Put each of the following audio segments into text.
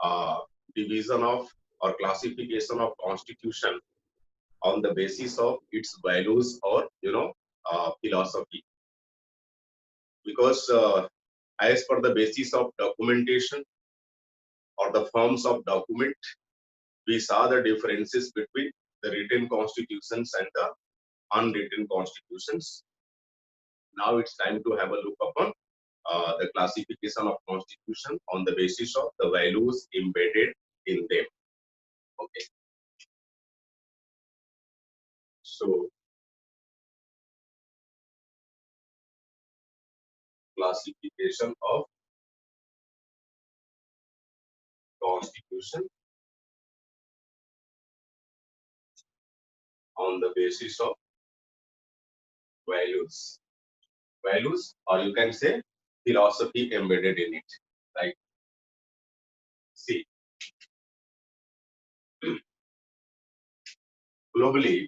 uh, division of or classification of constitution on the basis of its values or philosophy. Because as per the basis of documentation or the forms of document, we saw the differences between the written constitutions and the unwritten constitutions. Now it's time to have a look upon the classification of constitution on the basis of the values embedded in them. Okay. So classification of constitution on the basis of values. Values, or you can say philosophy embedded in it. Right? See, globally,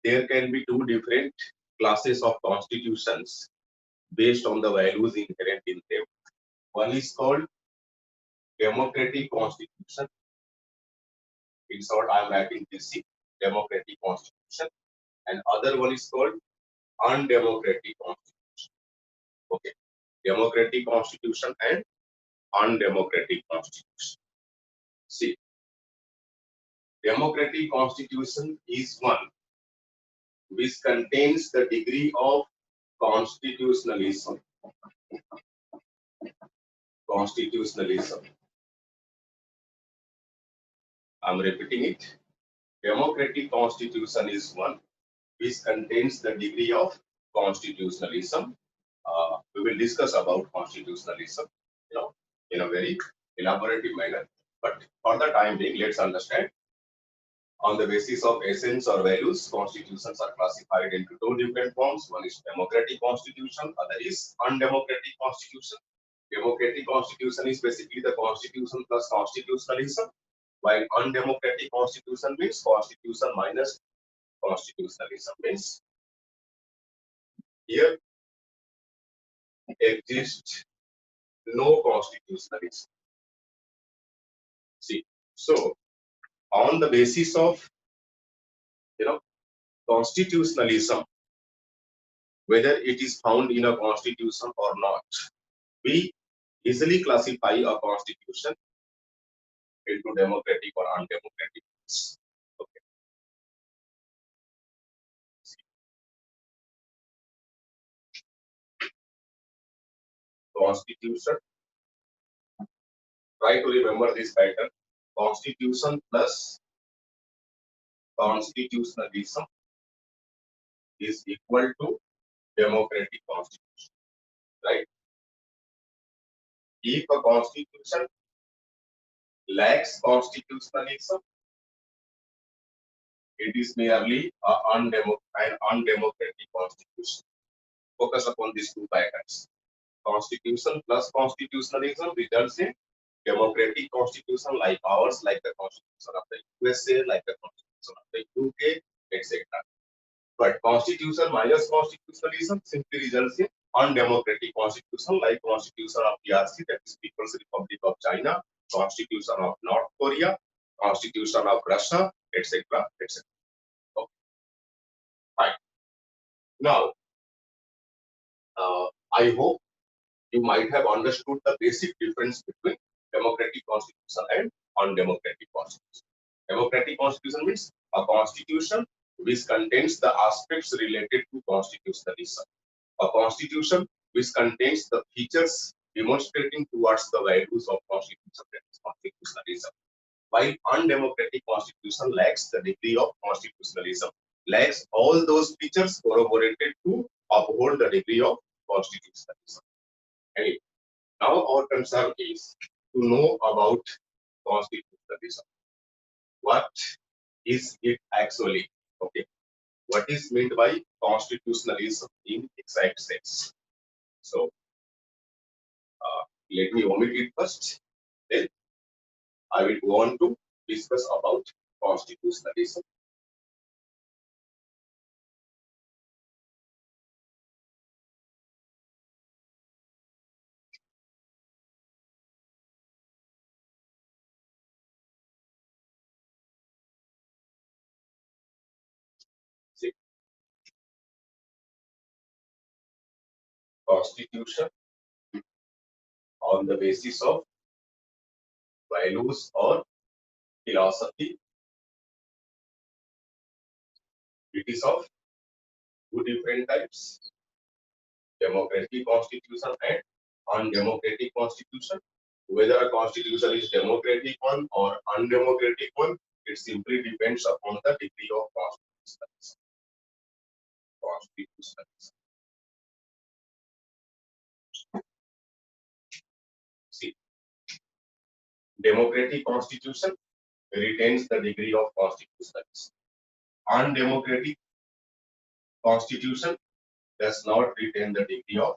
there can be two different classes of constitutions based on the values inherent in them. One is called democratic constitution. In short, I am writing DC, democratic constitution, and other one is called undemocratic constitution. Okay, democratic constitution and undemocratic constitution. See, democratic constitution is one which contains the degree of constitutionalism. Constitutionalism. I'm repeating it. Democratic constitution is one which contains the degree of constitutionalism. We will discuss about constitutionalism, in a very elaborative manner. But for the time being, let's understand. On the basis of essence or values, constitutions are classified into two different forms. One is democratic constitution, other is undemocratic constitution. Democratic constitution is basically the constitution plus constitutionalism, while undemocratic constitution means constitution minus constitutionalism. Means here exists no constitutionalism. See, so on the basis of constitutionalism, whether it is found in a constitution or not, we easily classify a constitution into democratic or undemocratic. Okay. Constitution. Try to remember this pattern. Constitution plus constitutionalism is equal to democratic constitution. Right? If a constitution lacks constitutionalism, it is merely an undemocratic constitution. Focus upon these two patterns. Constitution plus constitutionalism results in democratic constitution like ours, like the constitution of the USA, like the constitution of the UK, etc. But constitution minus constitutionalism simply results in undemocratic constitution like constitution of PRC, that is People's Republic of China, constitution of North Korea, constitution of Russia, etc. etc. Okay. Fine. Now, I hope you might have understood the basic difference between democratic constitution and undemocratic constitution. Democratic constitution means a constitution which contains the aspects related to constitutionalism. A constitution which contains the features demonstrating towards the values of constitution, that is constitutionalism. While undemocratic constitution lacks the degree of constitutionalism, lacks all those features corroborated to uphold the degree of constitutionalism. Anyway, now our concern is to know about constitutionalism. What is it actually? Okay. What is meant by constitutionalism in exact sense? So let me omit it first. Then I will go on to discuss about constitutionalism. constitution on the basis of values or philosophy. It is of two different types: democratic constitution and undemocratic constitution. Whether a constitution is democratic one or undemocratic one, it simply depends upon the degree of constitutionalism. See, democratic constitution retains the degree of constitutionalism. Undemocratic constitution does not retain the degree of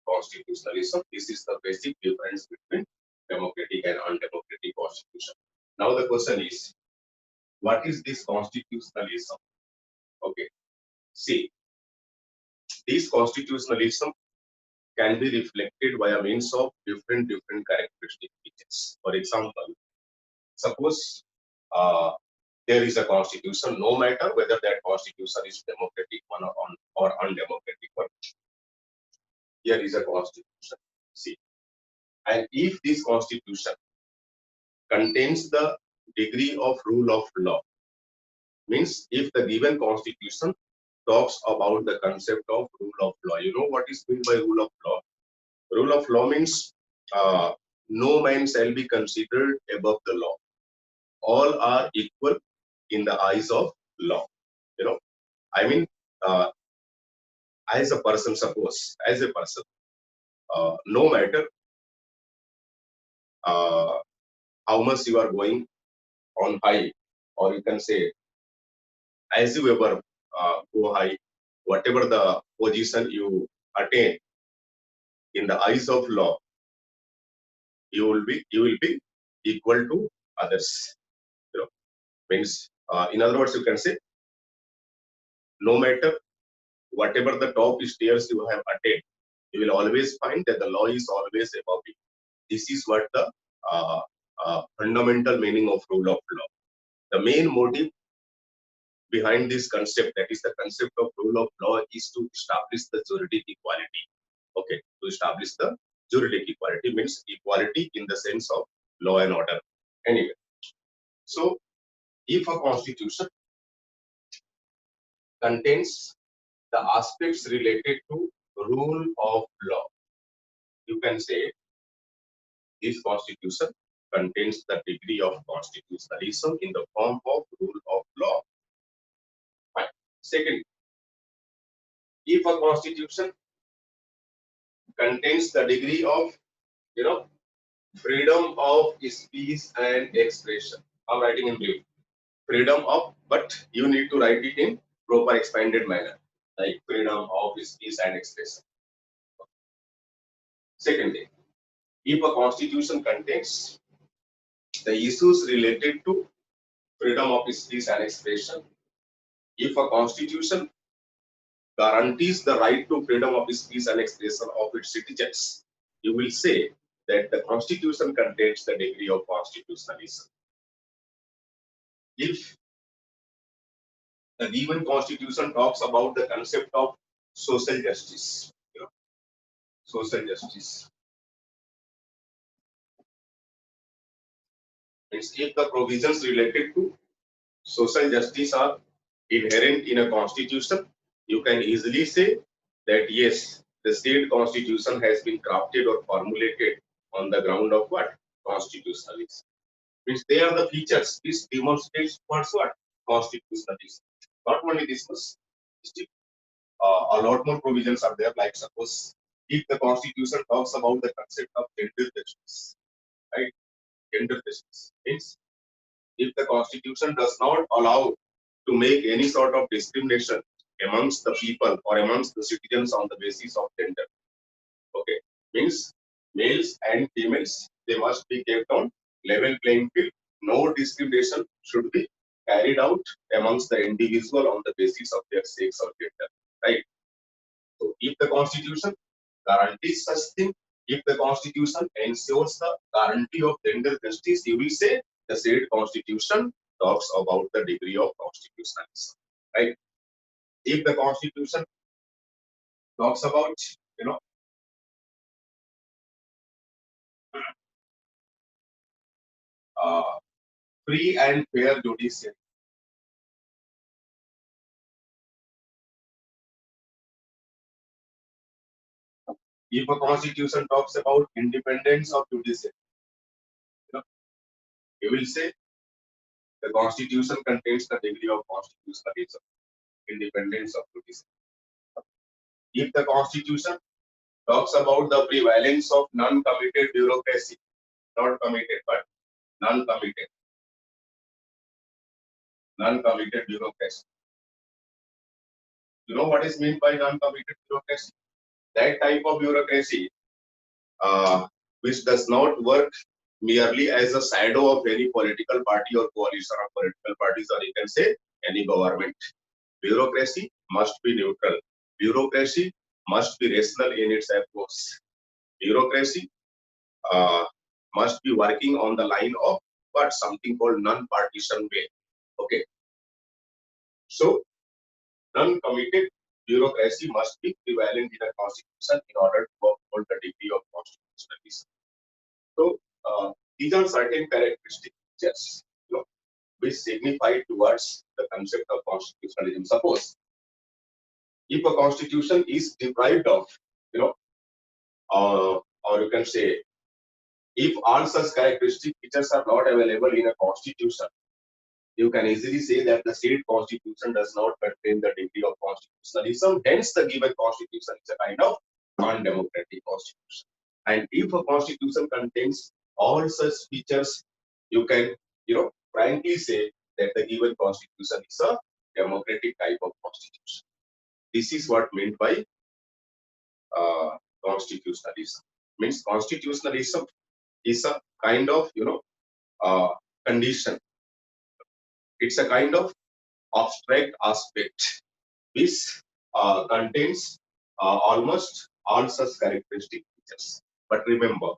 constitutionalism. This is the basic difference between democratic and undemocratic constitution. Now the question is, what is this constitutionalism? Okay, see, this constitutionalism can be reflected by a means of different characteristic features. For example, suppose there is a constitution, no matter whether that constitution is democratic one or undemocratic one. Here is a constitution. See, and if this constitution contains the degree of rule of law, means if the given constitution talks about the concept of rule of law, you know what is meant by rule of law? Rule of law means no man shall be considered above the law. All are equal in the eyes of law. You know, I mean, as a person, suppose, as a person, no matter how much you are going on high, or you can say, as you ever go high, whatever the position you attain in the eyes of law, you will be equal to others. You know, means in other words, you can say, no matter whatever the top stairs you have attained, you will always find that the law is always above you. This is what the fundamental meaning of rule of law. The main motive behind this concept, that is the concept of rule of law, is to establish the juridic equality. Okay, to establish the juridic equality means equality in the sense of law and order. Anyway, so if a constitution contains the aspects related to rule of law, you can say this constitution contains the degree of constitutionalism in the form of rule of law. Fine. Second, if a constitution contains the degree of, you know, freedom of speech and expression. I'm writing in blue. Freedom of, but you need to write it in proper expanded manner, like freedom of speech and expression. Secondly, if a constitution contains the issues related to freedom of speech and expression, if a constitution guarantees the right to freedom of speech and expression of its citizens, you will say that the constitution contains the degree of constitutionalism. If the given constitution talks about the concept of social justice, you know, social justice means if the provisions related to social justice are inherent in a constitution, you can easily say that yes, the state constitution has been crafted or formulated on the ground of what? Constitutionalism. Means they are the features. This demonstrates what's what? Constitutionalism. Not only this, a lot more provisions are there. Like suppose if the constitution talks about the concept of gender justice, right? Gender justice means if the constitution does not allow to make any sort of discrimination amongst the people or amongst the citizens on the basis of gender, okay, means males and females, they must be kept on level playing field. No discrimination should be carried out amongst the individual on the basis of their sex or gender, right? So if the constitution guarantees such thing, if the constitution ensures the guarantee of gender justice, you will say the said constitution talks about the degree of constitutionalism, right? If the constitution talks about, you know, free and fair judiciary. If a constitution talks about independence of judiciary, you know, you will say the constitution contains the degree of constitutionalism, independence of judiciary. If the constitution talks about the prevalence of non-committed bureaucracy, not committed but non-committed, non-committed bureaucracy. You know what is meant by non-committed bureaucracy? That type of bureaucracy which does not work merely as a shadow of any political party or coalition of political parties, or you can say any government. Bureaucracy must be neutral. Bureaucracy must be rational in its approach. Bureaucracy must be working on the line of what something called non-partisan way. Okay. So non-committed bureaucracy must be prevalent in a constitution in order to uphold the degree of constitutionalism. So these are certain characteristics, you know, which signify towards the concept of constitutionalism. Suppose if a constitution is deprived of, you know, or you can say, if all such characteristic features are not available in a constitution, you can easily say that the state constitution does not contain the degree of constitutionalism. Hence, the given constitution is a kind of undemocratic constitution. And if a constitution contains all such features, you can, you know, frankly say that the given constitution is a democratic type of constitution. This is what meant by constitutionalism. Means constitutionalism is a kind of, you know, condition. It's a kind of abstract aspect which contains almost all such characteristic features. But remember,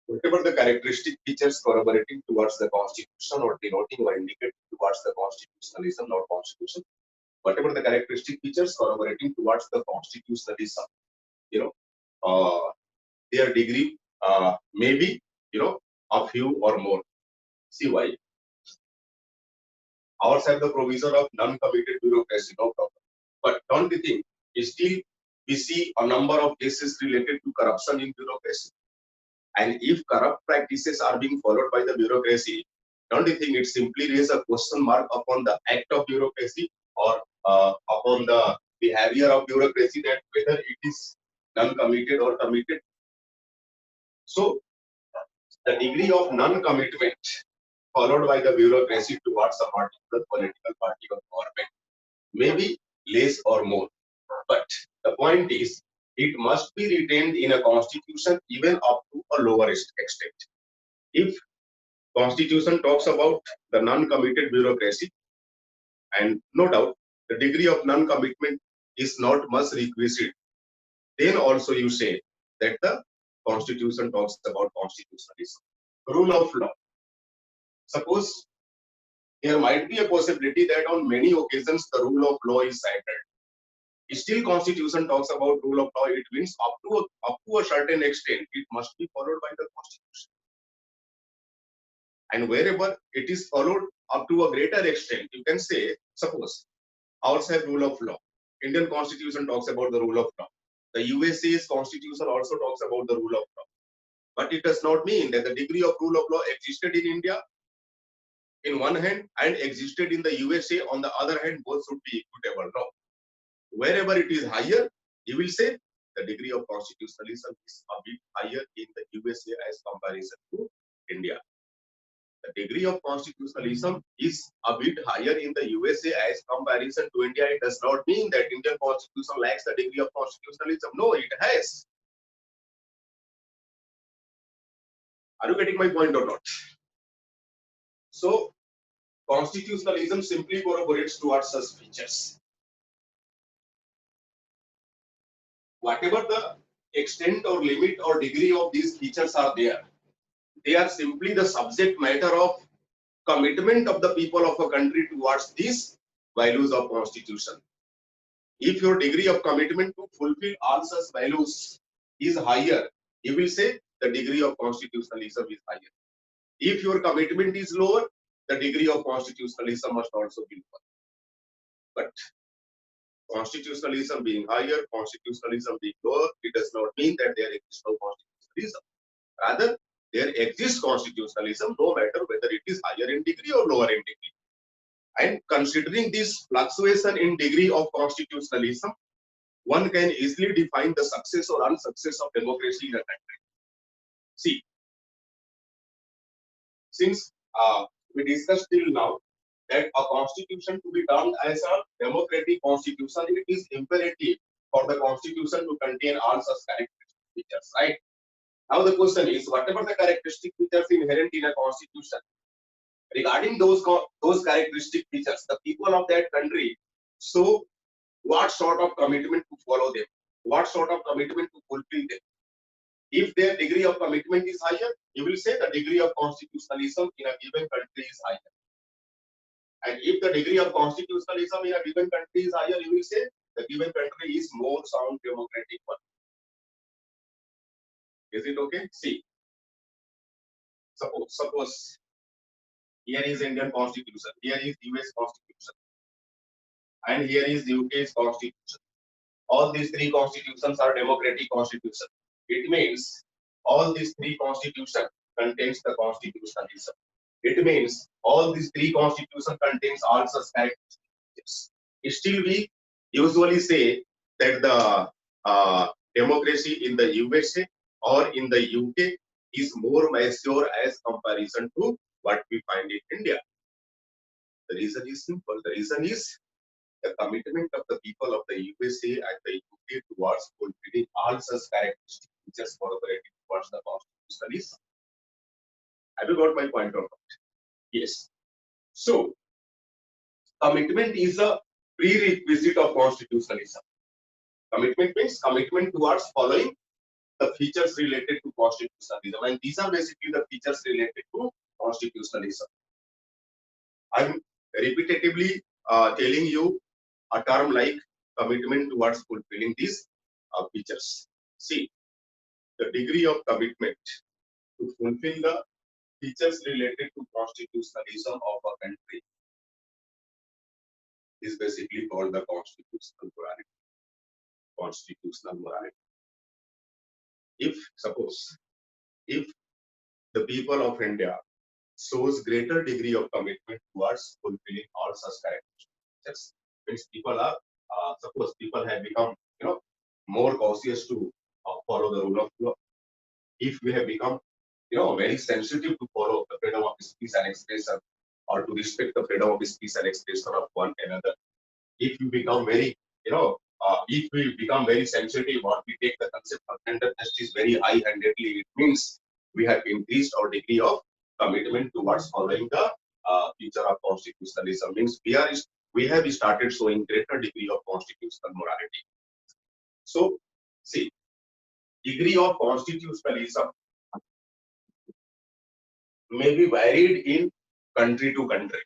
whatever the characteristic features corroborating towards the constitution or denoting or indicating towards the constitutionalism, not constitution, whatever the characteristic features corroborating towards the constitutionalism, you know, their degree may be, you know, a few or more. See why? Ours have the provision of non-committed bureaucracy, no problem. But don't you think still we see a number of cases related to corruption in bureaucracy? And if corrupt practices are being followed by the bureaucracy, don't you think it simply raises a question mark upon the act of bureaucracy or upon the behavior of bureaucracy, that whether it is non-committed or committed? So the degree of non-commitment followed by the bureaucracy towards a particular political party or government may be less or more. But the point is, it must be retained in a constitution even up to a lower extent. If constitution talks about the non-committed bureaucracy, and no doubt the degree of non-commitment is not much requisite, then also you say that the constitution talks about constitutionalism. Rule of law. Suppose there might be a possibility that on many occasions the rule of law is cited. Still, constitution talks about rule of law. It means up to a certain extent, it must be followed by the constitution. And wherever it is followed up to a greater extent, you can say, suppose, ours have rule of law. Indian constitution talks about the rule of law. The USA's constitution also talks about the rule of law. But it does not mean that the degree of rule of law existed in India in one hand and existed in the USA on the other hand. Both should be equitable. No. Wherever it is higher, you will say the degree of constitutionalism is a bit higher in the USA as comparison to India. The degree of constitutionalism is a bit higher in the USA as comparison to India. It does not mean that Indian constitution lacks the degree of constitutionalism. No, it has. Are you getting my point or not? So, constitutionalism simply corroborates towards such features. Whatever the extent or limit or degree of these features are there, they are simply the subject matter of commitment of the people of a country towards these values of constitution. If your degree of commitment to fulfill all such values is higher, you will say the degree of constitutionalism is higher. If your commitment is lower, the degree of constitutionalism must also be lower. But constitutionalism being higher, constitutionalism being lower, it does not mean that there exists no constitutionalism. Rather, there exists constitutionalism no matter whether it is higher in degree or lower in degree. And considering this fluctuation in degree of constitutionalism, one can easily define the success or unsuccess of democracy in a country. See, since we discussed till now that a constitution to be termed as a democratic constitution, it is imperative for the constitution to contain all such characteristic features, right? Now the question is, whatever the characteristic features inherent in a constitution, regarding those characteristic features, the people of that country show what sort of commitment to follow them, what sort of commitment to fulfill them. If their degree of commitment is higher, you will say the degree of constitutionalism in a given country is higher. And if the degree of constitutionalism in a given country is higher, you will say the given country is more sound democratic one. Is it okay? See, suppose here is Indian constitution, here is US constitution, and here is UK's constitution. All these three constitutions are democratic constitutions. It means all these three constitutions contains the constitutionalism. It means all these three constitutions contains all such characteristics. Still, we usually say that the democracy in the USA or in the UK is more mature as comparison to what we find in India. The reason is simple. The reason is the commitment of the people of the USA and the UK towards fulfilling all such characteristics which is corroborated towards the constitutionalism. Have you got my point or not? Yes. So, commitment is a prerequisite of constitutionalism. Commitment means commitment towards following the features related to constitutionalism, and these are basically the features related to constitutionalism. I'm repetitively telling you a term like commitment towards fulfilling these features. See, the degree of commitment to fulfill the features related to constitutionalism of a country is basically called the constitutional morality. Constitutional morality. If the people of India shows greater degree of commitment towards fulfilling all such characteristics, means people are suppose people have become more cautious to follow the rule of law. If we have become very sensitive to follow the freedom of speech and expression, or to respect the freedom of speech and expression of one another, if you become very if we become very sensitive or we take the concept of gender justice very high-handedly, it means we have increased our degree of commitment towards following the feature of constitutionalism. Means we have started showing greater degree of constitutional morality. So, see, degree of constitutionalism may be varied in country to country.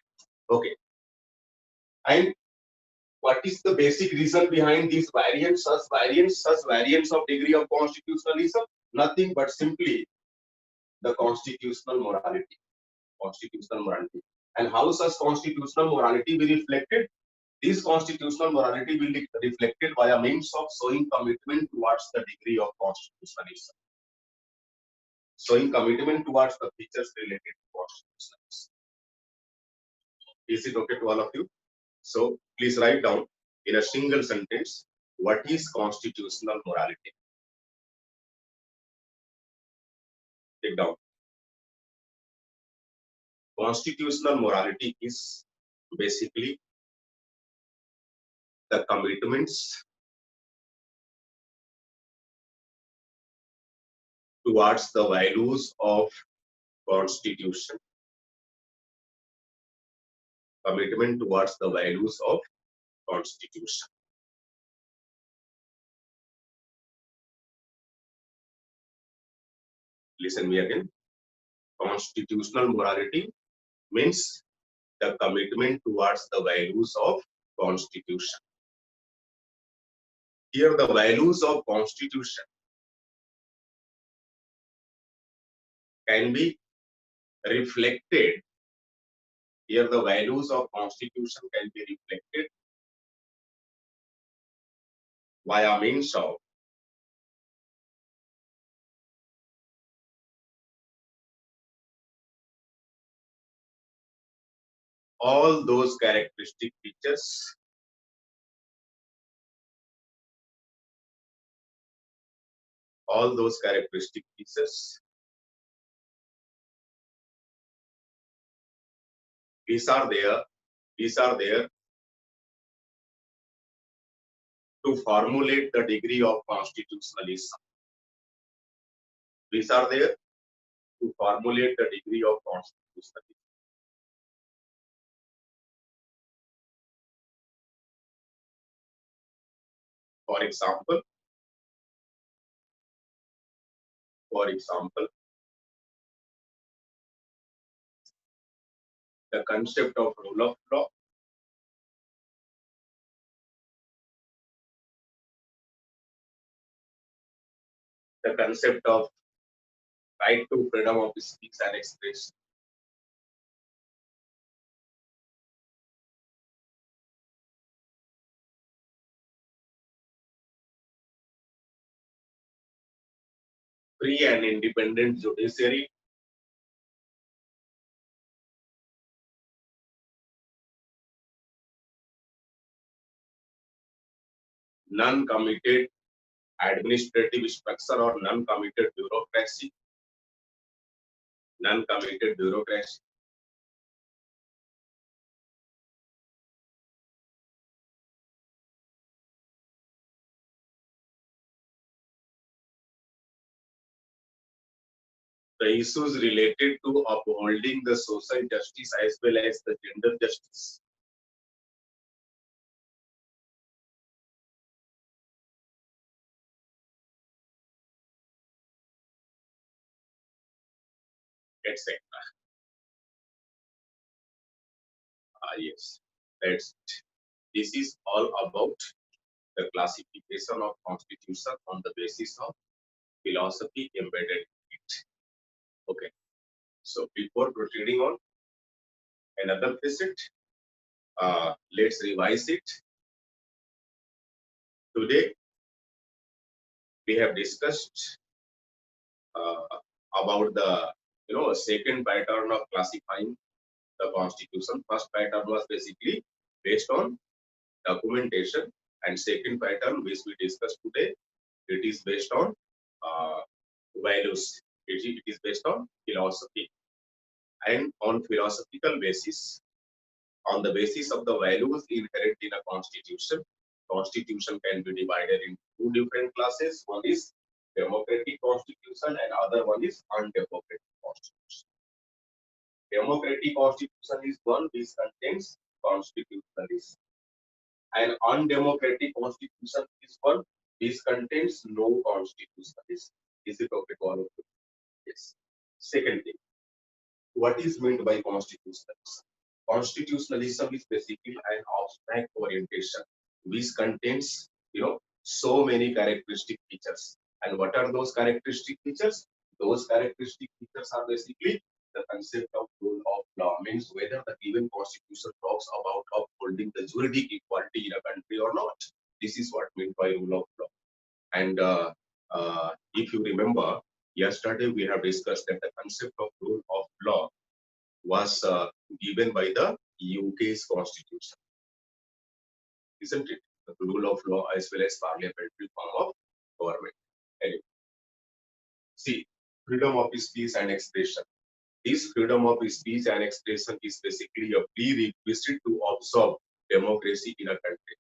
Okay, and what is the basic reason behind these variants, such variants of degree of constitutionalism? Nothing but simply the constitutional morality. Constitutional morality. And how such constitutional morality will be reflected? This constitutional morality will be reflected by a means of showing commitment towards the degree of constitutionalism. Showing commitment towards the features related to constitutionalism. Is it okay to all of you? So please write down in a single sentence, what is constitutional morality? Take down. Constitutional morality is basically the commitments towards the values of Constitution. Commitment towards the values of Constitution. Listen me again. Constitutional morality means the commitment towards the values of Constitution. Here the values of Constitution can be reflected. Here the values of constitution can be reflected via means of all those characteristic features these are there to formulate the degree of constitutionalism. These are there to formulate the degree of constitutionalism. For example, the concept of rule of law, the concept of right to freedom of speech and expression, free and independent judiciary, non-committed administrative structure or non-committed bureaucracy, the issues related to upholding the social justice as well as the gender justice. Etc. Yes, that's it. This is all about the classification of constitution on the basis of philosophy embedded in it. Okay. So before proceeding on another visit, let's revise it. Today we have discussed about the second pattern of classifying the constitution. First pattern was basically based on documentation, and second pattern which we discussed today, it is based on values. It is based on philosophy, and on philosophical basis, on the basis of the values inherent in a constitution, constitution can be divided into two different classes. One is democratic constitution and other one is undemocratic constitution. Democratic constitution is one which contains constitutionalism, and undemocratic constitution is one which contains no constitutionalism. Is it okay to all of you? Yes. Second thing, what is meant by constitutionalism? Constitutionalism is basically an abstract orientation which contains, so many characteristic features. And what are those characteristic features? Those characteristic features are basically the concept of rule of law, means whether the given constitution talks about upholding the juridic equality in a country or not. This is what meant by rule of law. And if you remember, yesterday we have discussed that the concept of rule of law was given by the UK's constitution, isn't it? The rule of law as well as parliamentary form of government. Anyway, see, freedom of speech and expression. This freedom of speech and expression is basically a prerequisite to observe democracy in a country.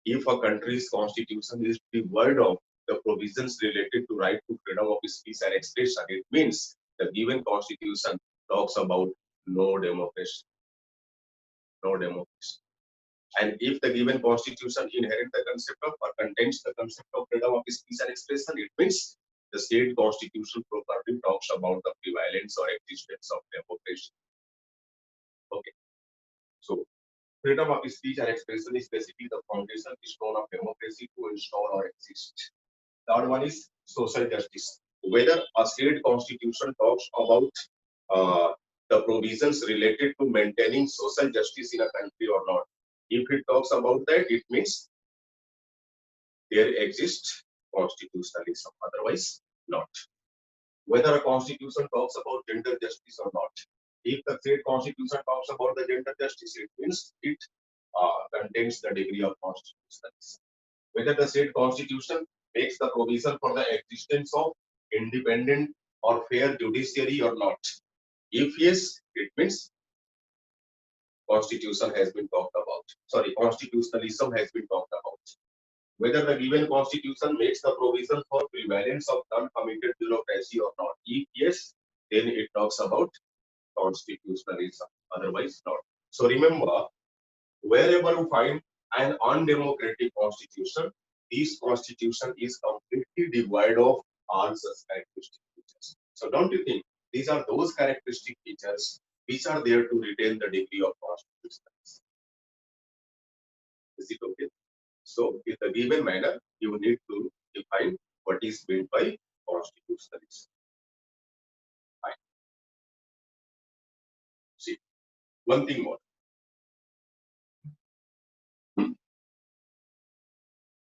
If a country's constitution is devoid of the provisions related to right to freedom of speech and expression, it means the given constitution talks about no democracy. No democracy. And if the given constitution inherits the concept of or contains the concept of freedom of speech and expression, it means the state constitution properly talks about the prevalence or existence of democracy. Okay. So freedom of speech and expression is basically the foundation stone of democracy to install or exist. Third one is social justice. Whether a state constitution talks about the provisions related to maintaining social justice in a country or not. If it talks about that, it means there exists constitutionalism, otherwise not. Whether a constitution talks about gender justice or not. If the state constitution talks about the gender justice, it means it contains the degree of constitutionalism. Whether the state constitution makes the provision for the existence of independent or fair judiciary or not. If yes, it means constitution has been talked about. Sorry, constitutionalism has been talked about. Whether the given constitution makes the provision for prevalence of non-committed bureaucracy or not. If yes, then it talks about constitutionalism, otherwise not. So remember, wherever you find an undemocratic constitution, this constitution is completely devoid of all such characteristic features. So don't you think these are those characteristic features which are there to retain the degree of constitutionalism? Is it okay? So, in the given manner, you need to define what is meant by constitutionalism. Fine. See, one thing more.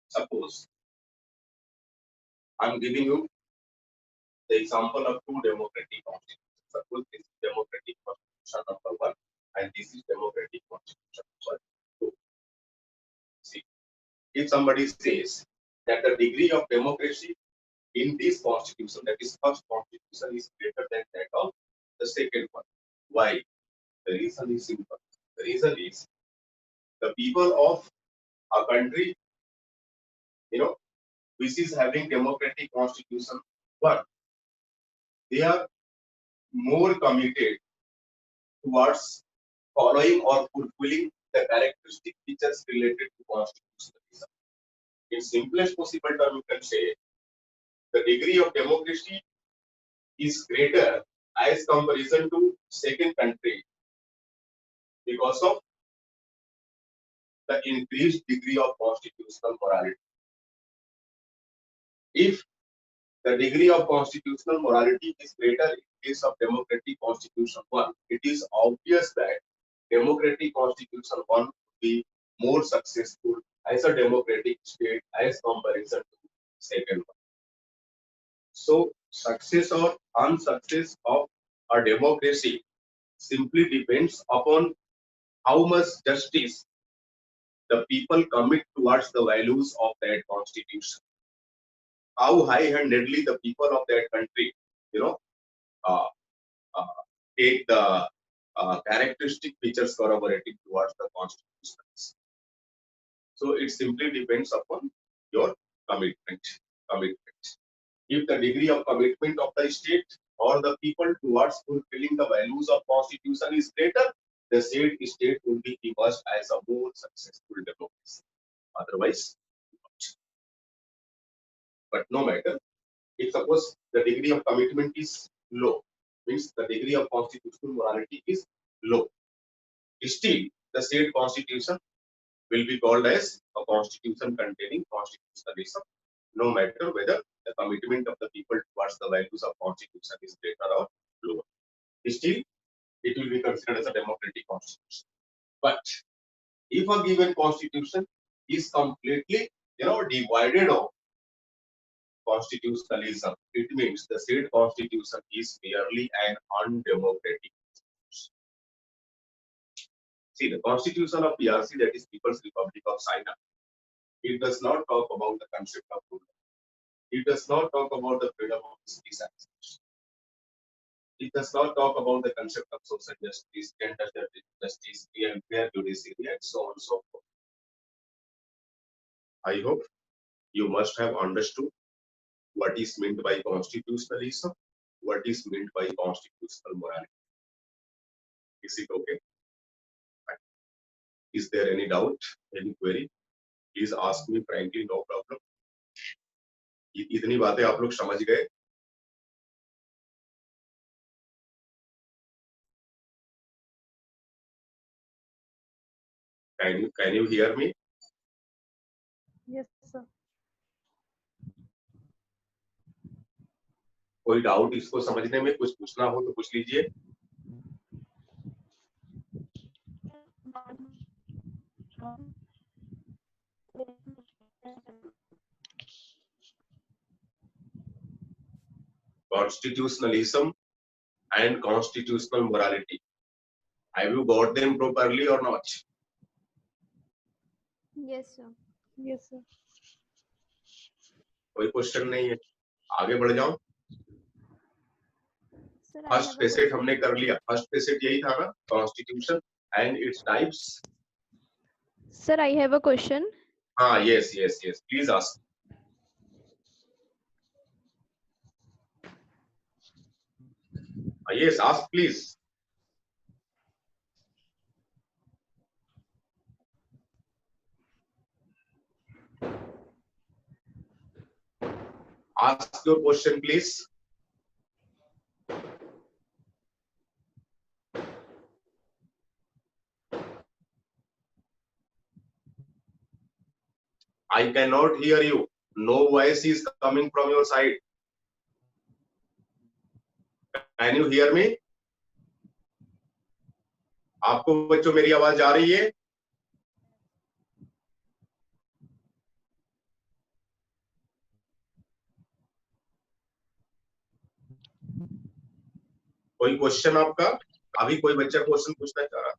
Suppose I'm giving you the example of two democratic constitutions. Suppose this is democratic constitution number 1 and this is democratic constitution number 2. See, if somebody says that the degree of democracy in this constitution, that is first constitution, is greater than that of the second one. Why? The reason is simple. The reason is the people of a country, which is having democratic constitution, one, they are more committed towards following or fulfilling the characteristic features related to constitutionalism. In simplest possible term, you can say the degree of democracy is greater as comparison to second country because of the increased degree of constitutional morality. If the degree of constitutional morality is greater in case of democratic constitution 1, it is obvious that democratic constitution 1 will be more successful as a democratic state as comparison to second one. So success or unsuccess of a democracy simply depends upon how much justice the people commit towards the values of that constitution. How high-handedly the people of that country, uh, uh, take the characteristic features corroborating towards the constitution. So it simply depends upon your commitment. If the degree of commitment of the state or the people towards fulfilling the values of constitution is greater, the state will be emerged as a more successful democracy. Otherwise, not. But no matter, if suppose the degree of commitment is low, means the degree of constitutional morality is low, still the state constitution will be called as a constitution containing constitutionalism, no matter whether the commitment of the people towards the values of constitution is greater or lower. Still, it will be considered as a democratic constitution. But if a given constitution is completely, divided of constitutionalism, it means the state constitution is merely an undemocratic constitution. See, the constitution of PRC, that is People's Republic of China, it does not talk about the concept of rule. It does not talk about the freedom of speech and expression. It does not talk about the concept of social justice, gender justice, free and fair judiciary, and so on and so forth. I hope you must have understood what is meant by constitutionalism, what is meant by constitutional morality. Is it okay? Is there any doubt, any query? Please ask me frankly, no problem. इतनी बातें आप लोग समझ गए? Can you hear me? Yes, sir. कोई doubt इसको समझने में कुछ पूछना हो तो पूछ लीजिए. constitutionalism and constitutional morality. Have you got them properly or not? Yes, sir. Yes, sir. कोई क्वेश्चन नहीं है, आगे बढ़ जाओ। Sir, I first have a facet question. हमने कर लिया, फर्स्ट फेसेट यही था ना, constitution and its types. Sir, I have a question. हाँ, yes yes yes, please ask. Yes, ask please. Ask your question, please. I cannot hear you. No voice is coming from your side. Can you hear me? आपको बच्चों मेरी आवाज आ रही है? कोई question आपका? अभी कोई बच्चा क्वेश्चन पूछना चाह रहा?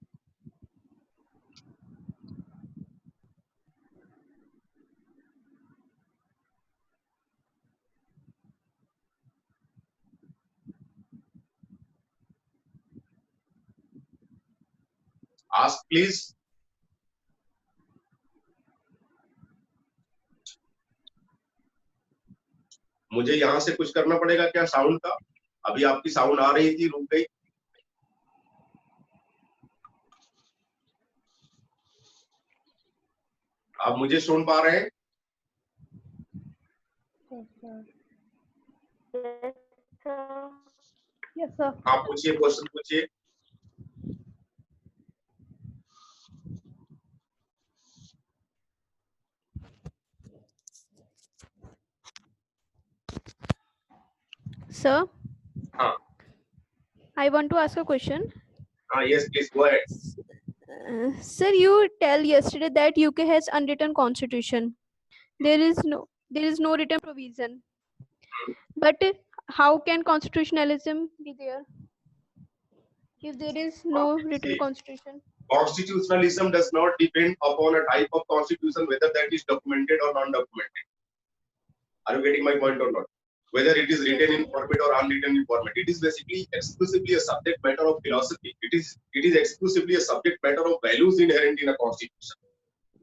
Ask please. मुझे यहाँ से कुछ करना पड़ेगा क्या साउंड का? अभी आपकी साउंड आ रही थी, रुक गई। आप मुझे सुन पा रहे हैं? Yes, sir. आप पूछिए, क्वेश्चन पूछिए। Sir, हाँ I want to ask a question. हाँ, yes please go ahead. Sir, you tell yesterday that UK has unwritten constitution. There is no written provision. But how can constitutionalism be there if there is no written constitution? Constitutionalism does not depend upon a type of constitution, whether that is documented or non-documented. Are you getting my point or not? Whether it is written in format or unwritten in format, it is basically exclusively a subject matter of philosophy. It is exclusively a subject matter of values inherent in a constitution.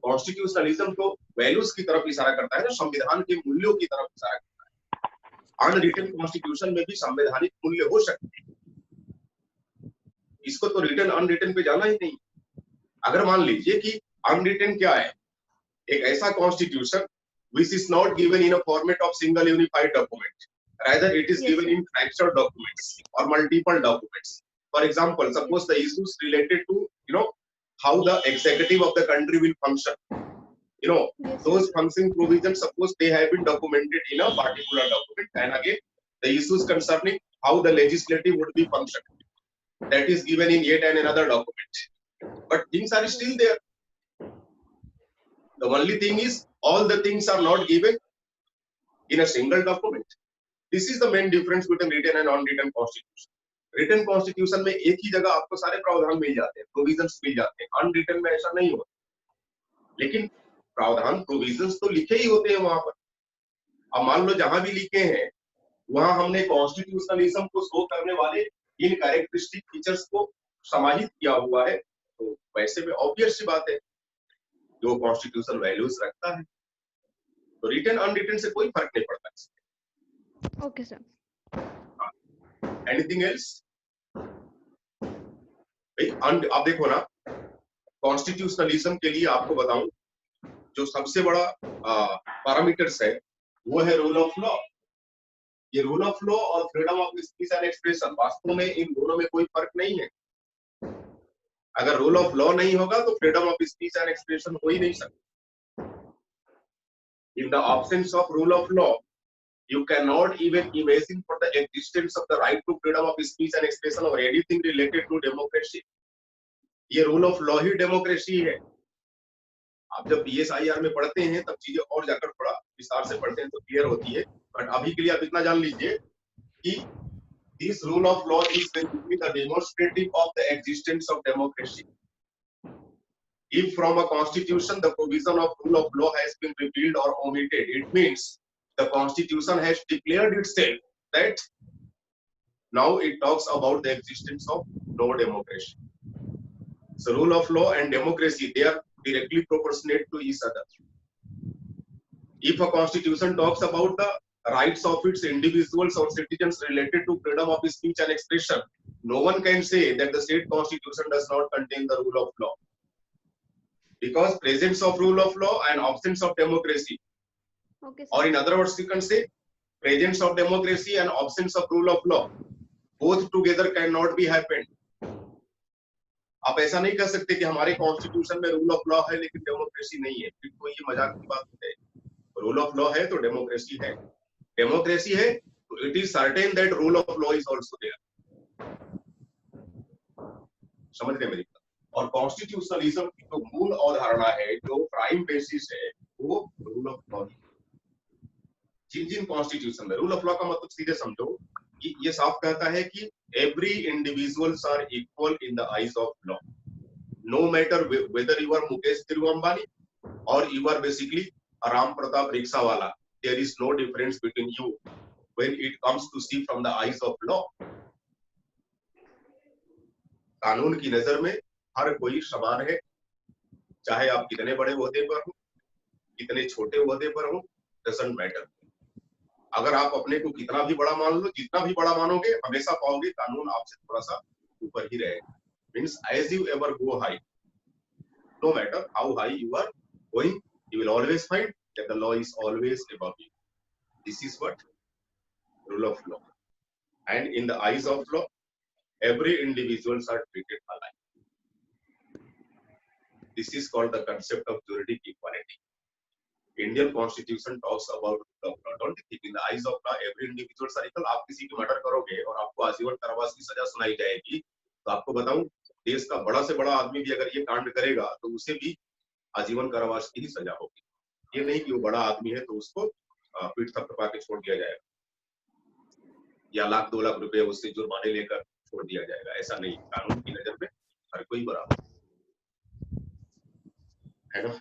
Constitutionalism तो values की तरफ इशारा करता है ना, संविधान के मूल्यों की तरफ इशारा करता है। Unwritten constitution में भी संवैधानिक मूल्य हो सकते हैं, इसको तो written unwritten पे जाना ही नहीं। अगर मान लीजिए कि unwritten क्या है, एक ऐसा constitution which is not given in a format of single unified document, rather it is given in fractured documents or multiple documents. For example, suppose the issues related to how the executive of the country will function, those functioning provisions, suppose they have been documented in a particular document, and again the issues concerning how the legislative would be functioning, that is given in yet another document, but things are still there. The only thing is, all the things are not given in a single document. This is the main difference between written and unwritten constitution. Written constitution में एक ही जगह आपको सारे प्रावधान मिल जाते हैं, provisions मिल जाते हैं। Unwritten में ऐसा नहीं होता, लेकिन प्रावधान provisions तो लिखे ही होते हैं वहां पर। अब मान लो जहां भी लिखे हैं, वहां हमने constitutionalism को शो करने वाले इन characteristic features को समाहित किया हुआ है, तो वैसे में obvious सी बात है, जो कॉन्स्टिट्यूशन वैल्यूज रखता है, तो रिटन अनरिटन से कोई फर्क नहीं पड़ता। Okay, sir. Anything else? आप देखो ना, कॉन्स्टिट्यूशनलिज्म के लिए आपको बताऊं, जो सबसे बड़ा पैरामीटर्स है वो है रूल ऑफ लॉ। ये रूल ऑफ लॉ और freedom of speech and expression, वास्तव में इन दोनों में कोई फर्क नहीं है। अगर रूल ऑफ लॉ नहीं होगा तो freedom of speech and expression हो ही नहीं सकता। In the absence of rule of law, you cannot even imagine for the existence of the right to freedom of speech and expression or anything related to democracy. ये rule of law he democracy है। आप जब PSIR में पढ़ते हैं तब चीजें और जाकर थोड़ा विस्तार से पढ़ते हैं तो क्लियर होती है, बट अभी के लिए आप इतना जान लीजिए कि this rule of law is basically the demonstrative of the existence of democracy. If from a constitution the provision of rule of law has been repealed or omitted, it means the constitution has declared itself that now it talks about the existence of no democracy. So rule of law and democracy, they are directly proportionate to each other. If a constitution talks about the rights of its individuals or citizens related to freedom of speech and expression, no one can say that the state constitution does not contain the rule of law. Because presence of rule of law and absence of democracy, Okay, or sir. in other words you can say presence of democracy and absence of rule of law, both together cannot be happened. आप ऐसा नहीं कह सकते कि हमारे constitution में rule of law है लेकिन डेमोक्रेसी नहीं है, फिर तो ये मजाक की बात है। रूल ऑफ लॉ है तो डेमोक्रेसी है, डेमोक्रेसी है तो it is certain that rule of law is also there. समझ रहे मेरी बात? और कॉन्स्टिट्यूशनलिज्म की जो मूल अवधारणा है, जो प्राइम बेसिस है, वो रूल ऑफ लॉ है। जिन कॉन्स्टिट्यूशन में रूल ऑफ लॉ का मतलब सीधे समझो कि ये साफ कहता है कि every individuals are equal in the eyes of law, no matter whether you are Mukesh Ambani और you are basically Ram Pratap rickshaw wala, there is no difference between you when it comes to see from the eyes of law. कानून की नजर में हर कोई समान है, चाहे आप कितने बड़े ओहदे पर हो, कितने छोटे ओहदे पर हो, डजंट मैटर। अगर आप अपने को कितना भी बड़ा मान लो, जितना भी बड़ा मानोगे, हमेशा पाओगे कानून आपसे थोड़ा सा ऊपर ही रहेगा। Means as you ever go high, no matter how high you are going, you will always find that the law is always above you. This is what rule of law. And in the eyes of law, every individuals are treated alike. This is called the concept of juridic equality. Indian Constitution talks about rule of law. Don't you think in the eyes of law every individuals are equal? आप किसी की murder करोगे और आपको आजीवन कारावास की सजा सुनाई जाएगी, तो आपको बताऊं देश का बड़ा से बड़ा आदमी भी अगर ये कांड करेगा तो उसे भी आजीवन कारावास की ही सजा होगी। ये नहीं कि वो बड़ा आदमी है तो उसको पीठ थपथपा के छोड़ दिया जाएगा या लाख 2 लाख रुपए उससे जुर्माने लेकर छोड़ दिया जाएगा, ऐसा नहीं। कानून की नजर में हर कोई बराबर है ना।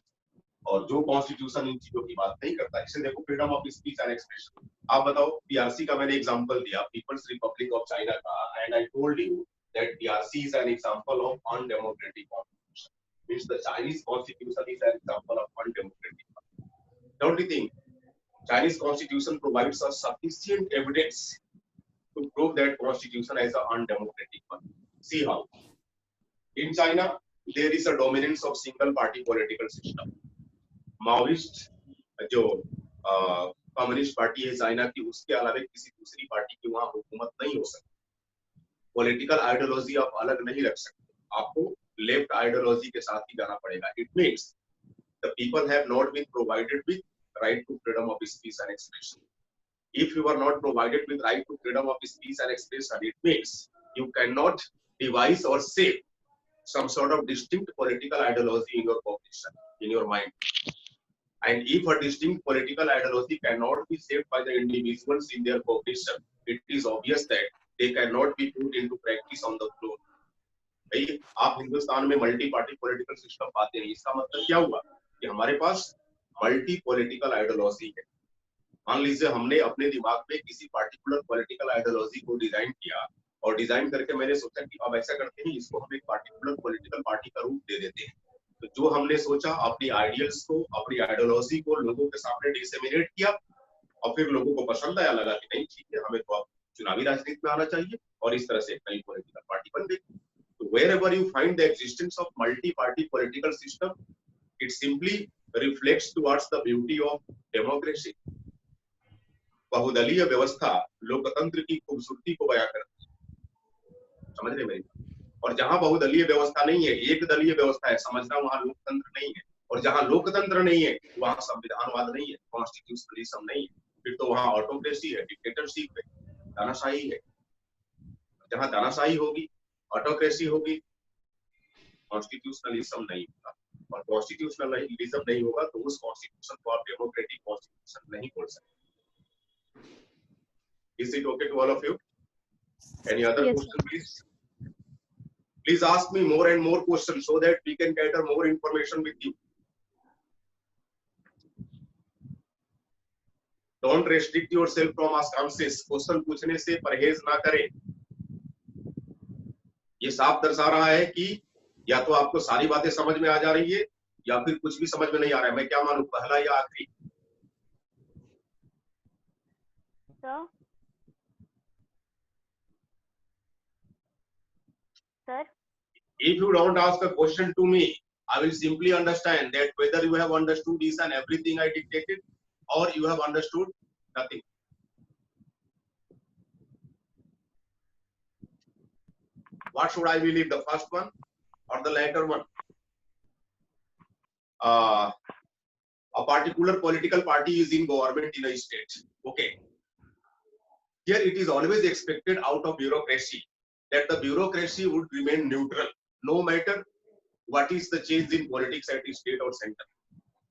और जो कॉन्स्टिट्यूशन इन चीजों की बात नहीं करता, इसे देखो freedom of speech and expression. आप बताओ, पीआरसी का मैंने एग्जांपल दिया, पीपल्स रिपब्लिक ऑफ चाइना का, and I told you that PRC is an example of undemocratic constitution. Means the Chinese constitution is an example of undemocratic. Don't you think Chinese constitution provides us sufficient evidence to prove that constitution as an undemocratic one? See how in China there is a dominance of single party political system. Maoist जो communist party है China की, उसके अलावा किसी दूसरी party की वहां हुकूमत नहीं हो सकती। पॉलिटिकल आइडियोलॉजी आप अलग नहीं रख सकते, आपको लेफ्ट आइडियोलॉजी के साथ ही जाना पड़ेगा। It means the people have not been provided with right to freedom of speech and expression. If you are not provided with right to freedom of speech and expression, it means you cannot devise or shape some sort of distinct political ideology in your cognition, in your mind. And if a distinct political ideology cannot be shaped by the individuals in their cognition, it is obvious that they cannot be put into practice on the floor. भाई आप हिंदुस्तान में multi party political system पाते हैं, इसका मतलब क्या हुआ कि हमारे पास मल्टी पॉलिटिकल आइडियोलॉजी है। मान लीजिए हमने अपने दिमाग में किसी पार्टिकुलर पॉलिटिकल आइडियोलॉजी को डिजाइन किया और डिजाइन करके मैंने सोचा कि अब ऐसा करते हैं, इसको हम एक पार्टिकुलर पॉलिटिकल पार्टी का रूप दे देते हैं। तो जो हमने सोचा, अपनी आइडियल्स को, अपनी आइडियोलॉजी को लोगों के सामने डिसेमिनेट किया और फिर लोगों को पसंद आया, लगा कि नहीं ठीक है, हमें तो अब चुनावी राजनीति में आना चाहिए, और इस तरह से एक नई पॉलिटिकल पार्टी बन गई। तो wherever you find the existence of multi-party political system, it simply reflects towards the beauty of democracy. बहुदलीय व्यवस्था लोकतंत्र की खूबसूरती को बयां करती है। समझ रहे मेरी बात? और जहां बहुदलीय व्यवस्था नहीं है, एक दलीय व्यवस्था है, समझना वहां लोकतंत्र नहीं है। और जहां लोकतंत्र नहीं है वहां संविधानवाद नहीं है, कॉन्स्टिट्यूशनलिज्म नहीं है, फिर तो वहां ऑटोक्रेसी है, डिक्टेटरशिप है, तानाशाही है। जहां तानाशाही होगी, ऑटोक्रेसी होगी, कॉन्स्टिट्यूशनलिज्म नहीं होगा। और कॉन्स्टिट्यूशनलिज्म नहीं होगा तो उस कॉन्स्टिट्यूशन को आप डेमोक्रेटिक कॉन्स्टिट्यूशन नहीं बोल सकते। Is it okay to all of you? Any other Yes, question, please? Please ask me more and more questions so that we can gather more information with you. Don't restrict yourself from ask answers. Question पूछने से परहेज ना करें. ये साफ दर्शा रहा है कि या तो आपको सारी बातें समझ में आ जा रही है या फिर कुछ भी समझ में नहीं आ रहा है. मैं क्या मानूं, पहला या आखिरी? Sir. Sir. If you don't ask a question to me, I will simply understand that whether you have understood this and everything I dictated, or you have understood nothing. What should I believe, the first one or the latter one? A particular political party is in government in a state. Okay. Here it is always expected out of bureaucracy that the bureaucracy would remain neutral, no matter what is the change in politics at state or center.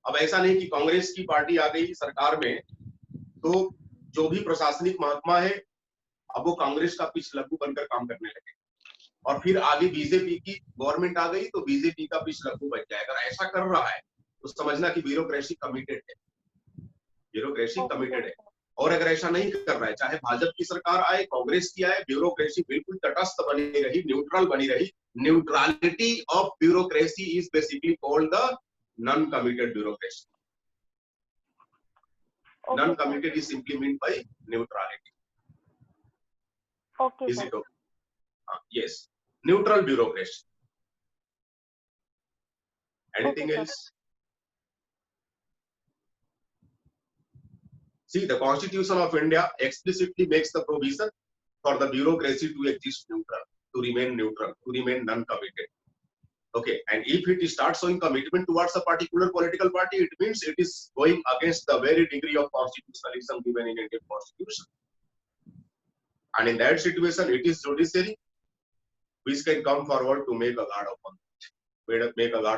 अब ऐसा नहीं कि कांग्रेस की party आ गई सरकार में तो जो भी प्रशासनिक महकमा है अब वो कांग्रेस का पिछलग्गू बनकर काम करने लगे और फिर आगे बीजेपी की गवर्नमेंट आ गई तो बीजेपी का पिछलग्गू बन जाए. अगर ऐसा कर रहा है तो समझना कि ब्यूरोक्रेसी कमिटेड है. ब्यूरोक्रेसी कमिटेड है. और अगर ऐसा नहीं कर रहा है, चाहे भाजपा की सरकार आए, कांग्रेस की आए, ब्यूरोक्रेसी बिल्कुल तटस्थ बनी रही, न्यूट्रल बनी रही. Neutrality of bureaucracy is basically called the non committed bureaucracy. Non committed is simply mean by neutrality. Okay, Is sir. it okay? Yes. Neutral bureaucracy. Anything Okay, sir. else? See, the Constitution of India explicitly makes the provision for the bureaucracy to exist neutral, to remain non-committed. Okay, and if it starts showing commitment towards a particular political party, it means it is going against the very degree of constitutionalism given in Indian Constitution. And in that situation, it is judiciary which can come forward to make a guard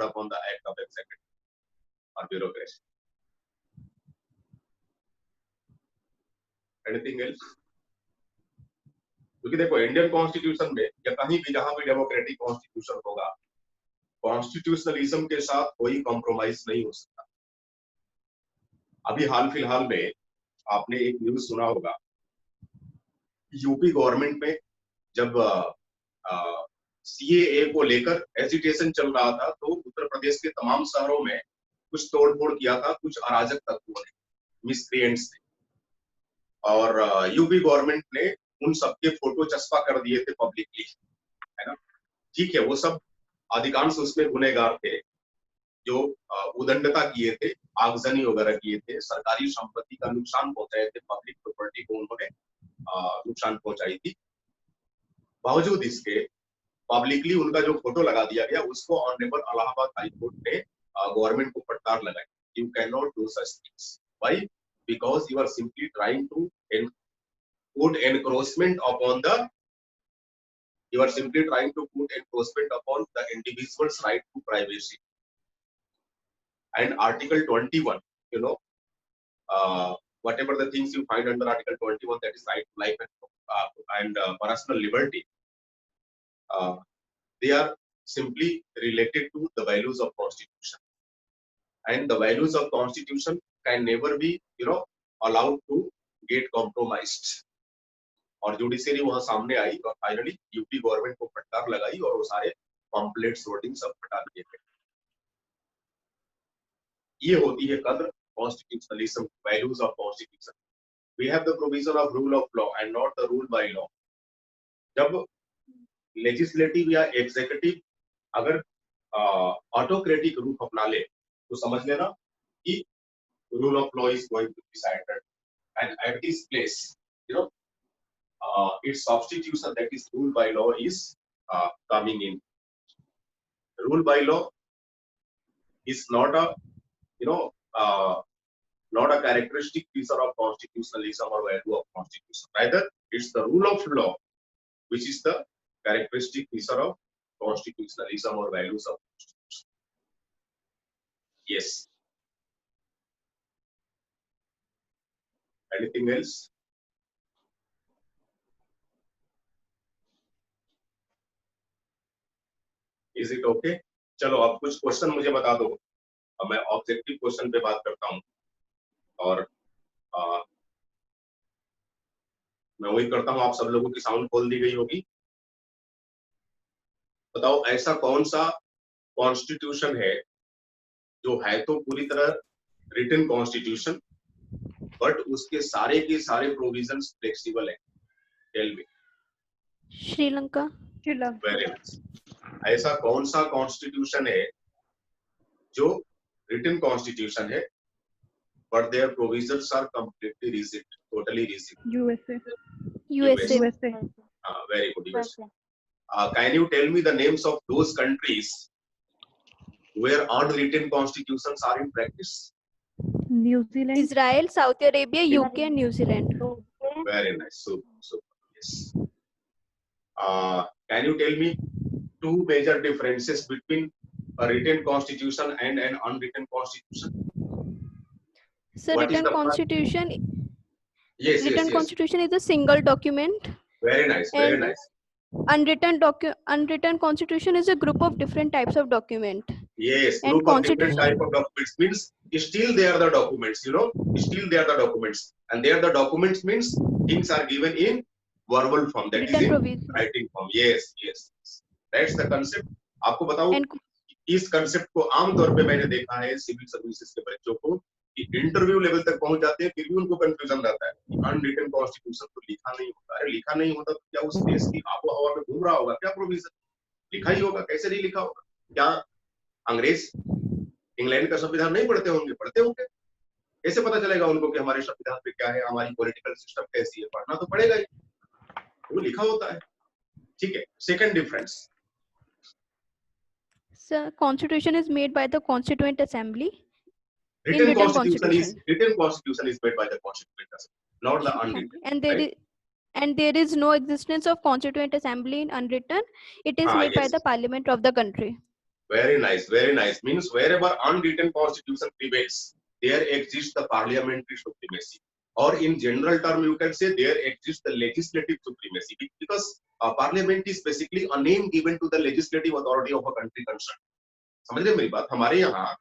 upon the act of executive or bureaucracy. Anything else? क्योंकि देखो Indian constitution में या कहीं भी जहां भी democratic constitution होगा, constitutionalism के साथ कोई कॉम्प्रोमाइज नहीं हो सकता. अभी हाल फिलहाल में आपने एक न्यूज सुना होगा, यूपी गवर्नमेंट में जब सीएए को लेकर एजिटेशन चल रहा था तो उत्तर प्रदेश के तमाम शहरों में कुछ तोड़फोड़ किया था कुछ अराजक तत्वों ने, मिसक्रिएंट्स ने, और यूपी गवर्नमेंट ने उन सबके फोटो चस्पा कर दिए थे पब्लिकली, है ना. ठीक है, वो सब अधिकांश उसमें गुनहगार थे जो उदंडता किए थे, आगजनी वगैरह किए थे, सरकारी संपत्ति का नुकसान पहुंचाए थे, पब्लिक प्रॉपर्टी को उन्होंने नुकसान पहुंचाई थी. बावजूद इसके पब्लिकली उनका जो फोटो लगा दिया गया उसको ऑनरेबल इलाहाबाद हाई कोर्ट ने गवर्नमेंट को फटकार लगाई. You can not do such things. Why? Because you are simply trying to put encroachment upon the individual's right to privacy. And Article 21, whatever the things you find under Article 21, that is right to life and personal liberty, they are simply related to the values of Constitution. And the values of Constitution can never be, allowed to get compromised. और judiciary वहां सामने आई और finally UP government को फटकार लगाई और वो सारे पम्पलेट्स होर्डिंग सब हटा दिए गए. ये होती है कद्र constitutionalism, values of constitution. We have the provision of rule of law and not the rule by law. जब लेजिस्लेटिव या एग्जीक्यूटिव अगर ऑटोक्रेटिक रूप अपना ले तो समझ लेना कि rule of law is going to be decided and at this place its substitution, that is rule by law, is coming in. Rule by law is not a not a characteristic feature of constitutionalism or value of constitution. Rather, it's the rule of law which is the characteristic feature of constitutionalism or values of constitution. Yes. Anything else? Is it okay? चलो अब कुछ question मुझे बता दो। अब मैं objective question पे बात करता हूँ और मैं वही करता हूँ। आप सब लोगों की साउंड खोल दी गई होगी। बताओ ऐसा कौन सा कॉन्स्टिट्यूशन है जो है तो पूरी तरह रिटन कॉन्स्टिट्यूशन बट उसके सारे के सारे प्रोविजंस फ्लेक्सिबल है? Tell me. Sri Lanka. Very nice. ऐसा कौन सा कॉन्स्टिट्यूशन है जो रिटन कॉन्स्टिट्यूशन है but their provisions are completely rigid, totally rigid? USA. USA. Very good, USA. Can you tell me the names of those countries where unwritten constitutions are in practice? New Zealand. Israel, Saudi Arabia, UK, and New Zealand. Very nice. So yes. Can you tell me two major differences between a written constitution and an unwritten constitution? So What is written the first? constitution. Yes, Written yes, yes. constitution is a single document. Very nice, very And nice. unwritten constitution is a group of different types of document. Yes, And group of different constitution. type of documents means still they are the documents, you know, still they are the documents, and they are the documents means things are given in verbal form, that is Written in provision. writing form. Yes, yes, that's the concept. आपको बताऊं And इस concept को आमतौर पे मैंने देखा है civil services के बच्चों को कि इंटरव्यू लेवल तक पहुंच जाते हैं फिर भी उनको कंफ्यूजन रहता है कि अनरिटन कॉन्स्टिट्यूशन तो लिखा नहीं होता। अरे लिखा नहीं होता तो क्या उस देश की आबो हवा में घूम रहा होगा क्या? प्रोविजन लिखा ही होगा, कैसे नहीं लिखा होगा? क्या अंग्रेज इंग्लैंड का संविधान नहीं पढ़ते होंगे? पढ़ते होंगे। कैसे पता चलेगा उनको कि हमारे संविधान पे क्या है, हमारी पॉलिटिकल सिस्टम कैसी है? पढ़ना तो पड़ेगा ही, वो लिखा होता है। ठीक है। Second difference, so constitution is made by the Constituent Assembly. written written constitution is constitution. written constitution is made by the Constituent Assembly, not the unwritten. And there right? and there is no existence of Constituent Assembly in unwritten. It is made by Yes. the Parliament of the country. Very nice, very nice. Means wherever unwritten constitution prevails, there exists the parliamentary supremacy. Or in general term, you can say there exists the legislative supremacy because parliament is basically a name given to the legislative authority of a country concerned. समझ रहे मेरी बात? हमारे यहाँ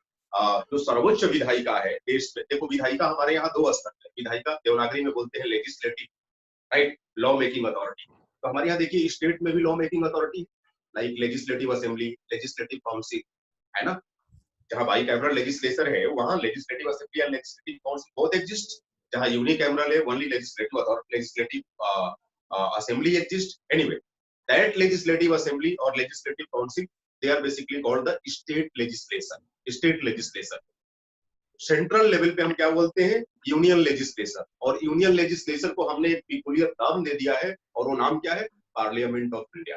जो सर्वोच्च विधायिका है देश में, देखो विधायिका हमारे यहाँ दो स्तर है। विधायिका देवनागरी में बोलते हैं legislative, right, law making authority. तो हमारे यहाँ देखिए स्टेट में भी law making authority like legislative assembly, legislative council, है ना? जहाँ बाई कैमरल लेजिस्लेचर है वहाँ legislative assembly and legislative council both exist. जहाँ यूनिकैमरल है only legislative authority, legislative assembly exist. Anyway, that legislative assembly और legislative council they are basically called the state legislature. Central level पे हम क्या बोलते हैं? Union legislature. और union legislature को हमने एक पीकुलियर नाम दे दिया है और वो नाम क्या है? Parliament of India.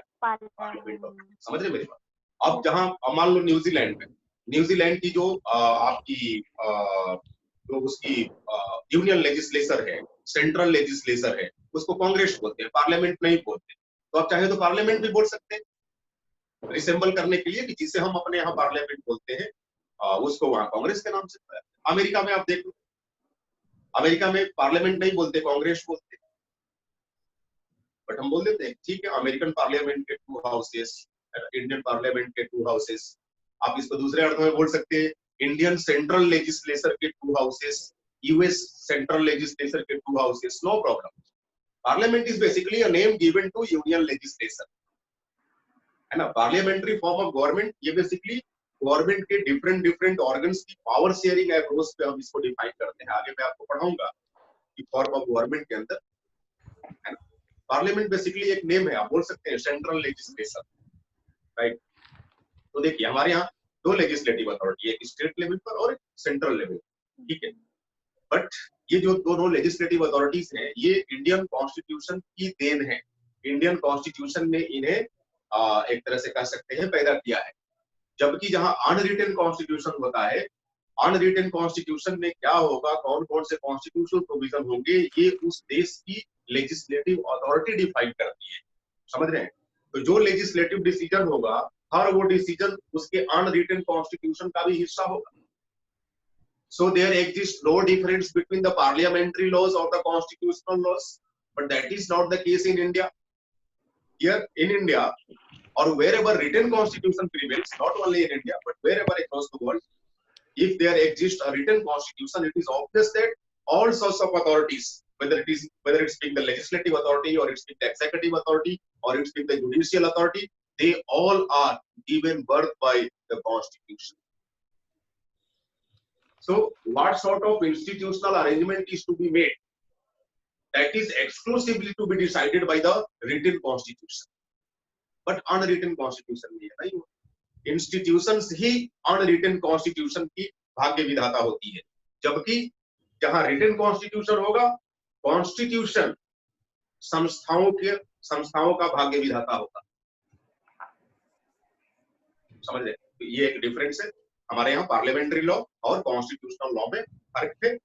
समझ रहे मेरी बात? अब जहां मान लो न्यूजीलैंड में, न्यूजीलैंड की जो आपकी जो उसकी यूनियन लेजिस्लेचर है, सेंट्रल लेजिस्लेचर है, उसको कांग्रेस बोलते हैं, पार्लियामेंट नहीं बोलते। तो आप चाहे तो पार्लियामेंट भी बोल सकते हैं रिसेंबल करने के लिए कि जिसे हम अपने यहाँ पार्लियामेंट बोलते हैं उसको वहां कांग्रेस के नाम से। अमेरिका में आप देख लो, अमेरिका में पार्लियामेंट नहीं बोलते, कांग्रेस बोलते, बट हम बोल देते हैं ठीक है अमेरिकन पार्लियामेंट के 2 हाउसेस, इंडियन पार्लियामेंट के 2 हाउसेस। आप इसको दूसरे अर्थ में बोल सकते हैं इंडियन सेंट्रल लेजिस्लेचर के 2 हाउसेस, यूएस सेंट्रल लेजिस्लेचर के 2 houses, no problem. Parliament is basically a name given to union legislature, है ना? पार्लियामेंट्री फॉर्म ऑफ गवर्नमेंट, ये बेसिकली गवर्नमेंट के डिफरेंट ऑर्गन्स की पावर शेयरिंग अप्रोच पे हम इसको डिफाइन करते हैं। आगे मैं आपको पढ़ाऊंगा कि फॉर्म ऑफ गवर्नमेंट के अंदर, है ना? पार्लियामेंट बेसिकली एक नेम है, आप बोल सकते हैं सेंट्रल लेजिस्लेचर, राइट? तो देखिए हमारे यहाँ 2 लेजिस्लेटिव अथॉरिटी, एक स्टेट लेवल पर और एक सेंट्रल लेवल, ठीक है? बट ये जो दोनों लेजिस्लेटिव अथॉरिटीज हैं ये इंडियन कॉन्स्टिट्यूशन की देन है। इंडियन कॉन्स्टिट्यूशन ने इन्हें एक तरह से कह सकते हैं पैदा किया है। जबकि जहां अनरिटन कॉन्स्टिट्यूशन होता है, अनरिटन कॉन्स्टिट्यूशन में क्या होगा, कौन कौन से कॉन्स्टिट्यूशनल प्रोविजन होंगे, ये उस देश की लेजिस्लेटिव अथॉरिटी डिफाइन करती है। समझ रहे हैं? तो जो लेजिस्लेटिव डिसीजन होगा, हर वो डिसीजन उसके अनरिटन कॉन्स्टिट्यूशन का भी हिस्सा होगा। So there exists no difference between the parliamentary laws or the constitutional laws, but that is not the case in India. Here in India, or wherever written constitution prevails, not only in India but wherever across the world, if there exists a written constitution, it is obvious that all sorts of authorities, whether it's being the legislative authority or it's being the executive authority or it's being the judicial authority, they all are given birth by the constitution. So what sort of institutional arrangement is to be made? That is exclusively to be decided by the written constitution. But unwritten constitution नहीं है भाई, institutions ही unwritten constitution की भाग्य विधाता होती है, जबकि जहां written constitution होगा, constitution संस्थाओं का भाग्य विधाता होगा। समझ रहे? तो ये एक डिफरेंस है। हमारे यहाँ पार्लियामेंट्री लॉ और कॉन्स्टिट्यूशनल लॉ में फर्क है।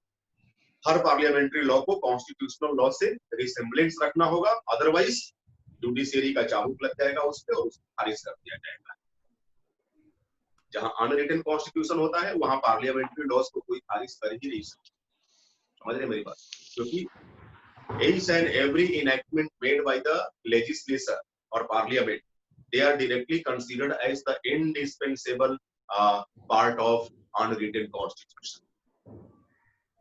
हर पार्लियामेंट्री लॉ को कॉन्स्टिट्यूशनल लॉ से रिसेम्बलेंस रखना होगा, अदरवाइज जुडिशियरी का चाबुक लग जाएगा उस पे और उसको खारिज कर दिया जाएगा। जहां अनरिटन कॉन्स्टिट्यूशन होता है वहां पार्लियामेंट्री लॉज को कोई खारिज कर ही नहीं सकता। समझ रहे मेरी बात? क्योंकि each and every enactment made by the legislature or parliament, they are directly considered as the indispensable part of unwritten constitution.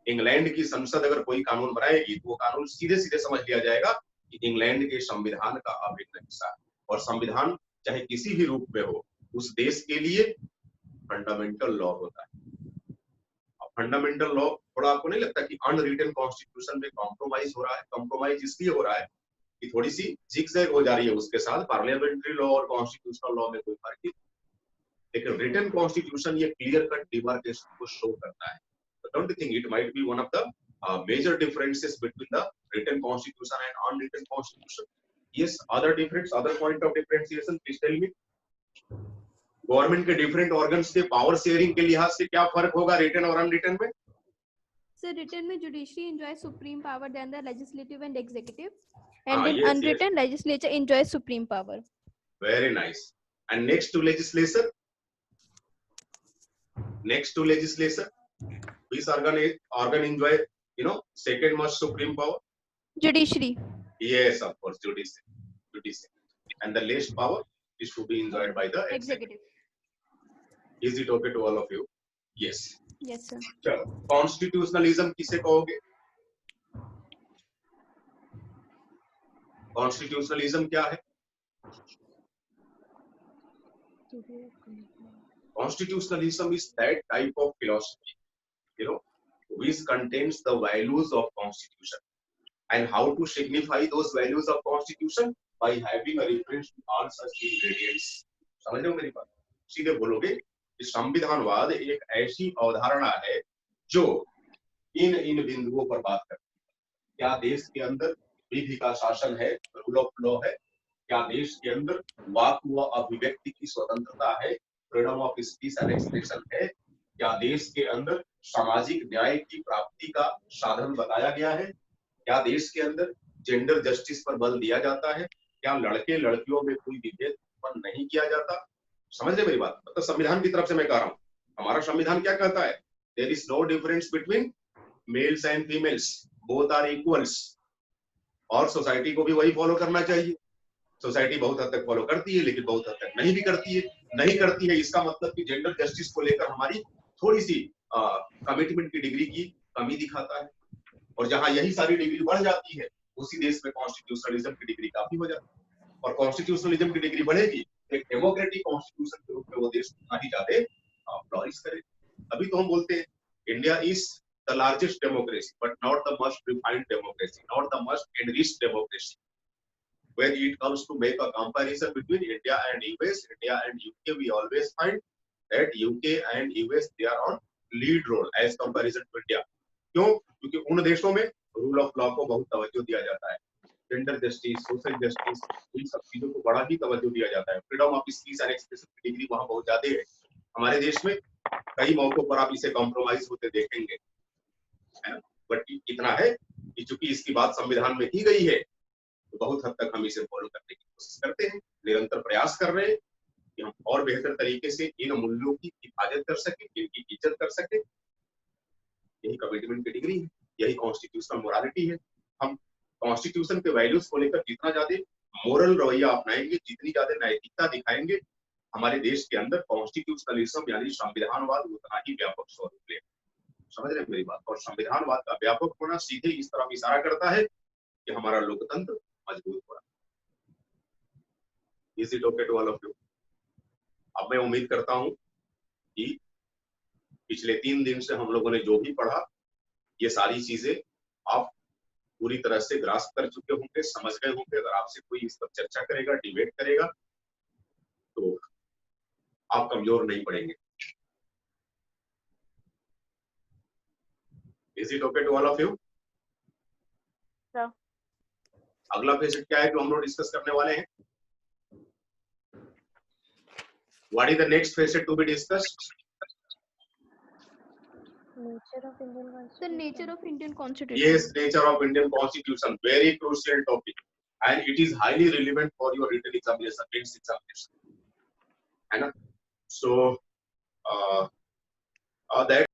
England की संसद अगर कोई कानून बनाएगी तो वो कानून सीधे सीधे समझ लिया जाएगा कि इंग्लैंड के संविधान का अभिन्न हिस्सा है, और संविधान चाहे किसी भी रूप में हो उस देश के लिए फंडामेंटल लॉ होता है। फंडामेंटल लॉ थोड़ा आपको नहीं लगता कि अनरिटन कॉन्स्टिट्यूशन में कॉम्प्रोमाइज हो रहा है? कॉम्प्रोमाइज इसलिए हो रहा है कि थोड़ी सी जिगजैग हो जा रही है उसके साथ, पार्लियामेंट्री लॉ और कॉन्स्टिट्यूशनल लॉ में कोई फर्क नहीं, लेकिन रिटन कॉन्स्टिट्यूशन ये क्लियर कट डिमार्केशन को शो करता है। Don't you think it might be one of the major differences between the written constitution and unwritten constitution? Yes, other difference, other point of differentiation, please tell me. Government के different organs के power sharing के लिहाज से क्या फर्क होगा written और unwritten में? सर रिटन में judiciary enjoy supreme power then the legislative and executive, and in yes, unwritten legislature enjoy supreme power. Very nice. And next to legislature, which organ enjoy second most supreme power? Judiciary. Yes, of course, judiciary. And the least power is to be enjoyed by the executive. Is it okay to all of you? Yes. Yes sir. चलो, constitutionalism किसे कहोगे? Constitutionalism क्या है? Constitutionalism is that type of philosophy, which contains the values of constitution and how to signify those values of constitution by having a reference to all such ingredients. समझ रहे हो मेरी बात? सीधे बोलोगे कि संविधानवाद एक ऐसी अवधारणा है जो इन बिंदुओं पर बात करती है। क्या देश के अंदर विधि का शासन है, रूल ऑफ लॉ है? क्या देश के अंदर वाक व अभिव्यक्ति की स्वतंत्रता है, freedom of speech and expression है? क्या देश के अंदर सामाजिक न्याय की प्राप्ति का साधन बताया गया है? क्या देश के अंदर जेंडर जस्टिस पर बल दिया जाता है? क्या लड़के लड़कियों में कोई विभेद उत्पन्न नहीं किया जाता? समझ रहे मेरी बात? मतलब संविधान की तरफ से मैं कह रहा हूँ, हमारा संविधान क्या कहता है? There is no difference between males and females, both are equals. और सोसाइटी को भी वही फॉलो करना चाहिए। सोसाइटी बहुत हद तक फॉलो करती है, लेकिन बहुत हद तक नहीं करती है। इसका मतलब कि जेंडर जस्टिस को लेकर हमारी थोड़ी सी कमिटमेंट की डिग्री की कमी दिखाता है। और जहां यही सारी डिग्री बढ़ जाती है, उसी देश में कॉन्स्टिट्यूशनलिज्म की डिग्री काफी हो जाती है। और कॉन्स्टिट्यूशनलिज्म की डिग्री बढ़ेगी, एक डेमोक्रेटिक कॉन्स्टिट्यूशन के रूप में वो देश उतना ही ज्यादा फ्लॉरिश करे। अभी तो हम बोलते हैं India is the largest democracy, but not the most refined democracy, not the most enriched democracy. When it comes to make a comparison between India and US, India and UK, we always find that UK and US they are on lead role as comparison to India. क्यों? क्योंकि उन देशों में rule of law को बहुत तवज्जो दिया जाता है, जेंडर जस्टिस, सोशल जस्टिस, इन सब चीजों को बड़ा ही तवज्जो दिया जाता है। Freedom of speech and expression की डिग्री वहाँ बहुत ज्यादा है। हमारे देश में कई मौकों पर आप इसे कॉम्प्रोमाइज होते देखेंगे, है ना? बट इतना है कि चूंकि इसकी बात संविधान में की गई है, तो बहुत हद तक हम इसे फॉलो करने की कोशिश करते हैं, निरंतर प्रयास कर रहे हैं कि हम और बेहतर तरीके से इन मूल्यों की हिफाजत कर सके, इनकी इज्जत कर सके। यही कमिटमेंट की डिग्री है, यही कॉन्स्टिट्यूशनल मोरालिटी है। हम कॉन्स्टिट्यूशन के वैल्यूज को लेकर जितना ज्यादा मोरल रवैया अपनाएंगे, जितनी ज्यादा नैतिकता दिखाएंगे, हमारे देश के अंदर कॉन्स्टिट्यूशनलिज्म यानी संविधानवाद उतना ही व्यापक स्वरूप लेगा। समझ रहे हैं मेरी बात? और संविधानवाद का व्यापक होना सीधे इस तरफ इशारा करता है कि हमारा लोकतंत्र मजबूत हो रहा है। Is it okay to all of you? अब मैं उम्मीद करता हूं कि पिछले 3 दिन से हम लोगों ने जो भी पढ़ा, ये सारी चीजें आप पूरी तरह से ग्रास्प कर चुके होंगे, समझ गए होंगे। अगर आपसे कोई इस पर चर्चा करेगा, डिबेट करेगा, तो आप कमजोर नहीं पड़ेंगे। Is it okay to all of you? Sir. अगला फेसेट क्या है जो हम लोग डिस्कस करने वाले हैं? What is the next facet to be discussed? Nature of Indian Constitution. The nature of Indian Constitution. Yes, nature of Indian Constitution, very crucial topic, and it is highly relevant for your written examination, mains examination, है ना? So that